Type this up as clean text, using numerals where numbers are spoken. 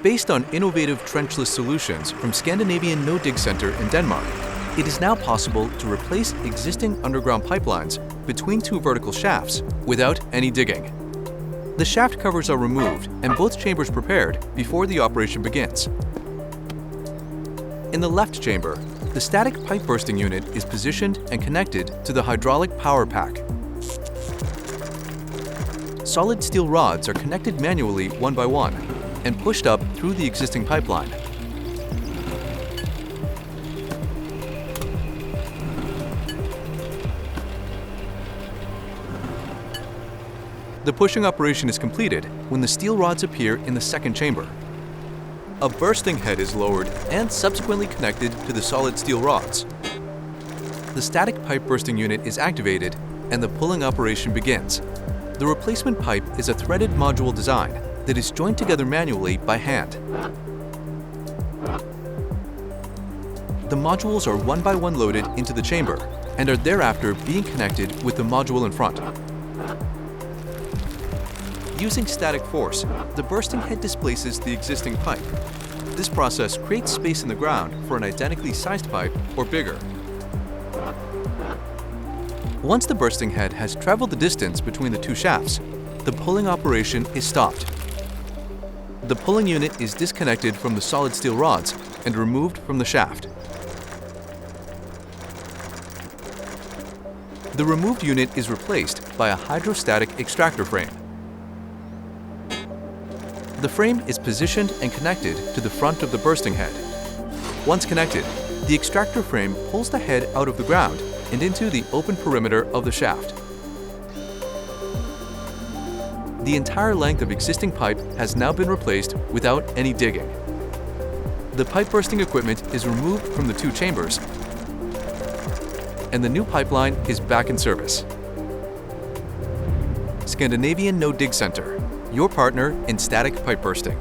Based on innovative trenchless solutions from Scandinavian No Dig Center in Denmark, it is now possible to replace existing underground pipelines between two vertical shafts without any digging. The shaft covers are removed and both chambers prepared before the operation begins. In the left chamber, the static pipe bursting unit is positioned and connected to the hydraulic power pack. Solid steel rods are connected manually one by one and pushed up through the existing pipeline. The pushing operation is completed when the steel rods appear in the second chamber. A bursting head is lowered and subsequently connected to the solid steel rods. The static pipe bursting unit is activated and the pulling operation begins. The replacement pipe is a threaded module design that is joined together manually by hand. The modules are one by one loaded into the chamber and are thereafter being connected with the module in front. Using static force, the bursting head displaces the existing pipe. This process creates space in the ground for an identically sized pipe or bigger. Once the bursting head has traveled the distance between the two shafts, the pulling operation is stopped. The pulling unit is disconnected from the solid steel rods and removed from the shaft. The removed unit is replaced by a hydrostatic extractor frame. The frame is positioned and connected to the front of the bursting head. Once connected, the extractor frame pulls the head out of the ground and into the open perimeter of the shaft. The entire length of existing pipe has now been replaced without any digging. The pipe bursting equipment is removed from the two chambers, and the new pipeline is back in service. Scandinavian No Dig Center, your partner in static pipe bursting.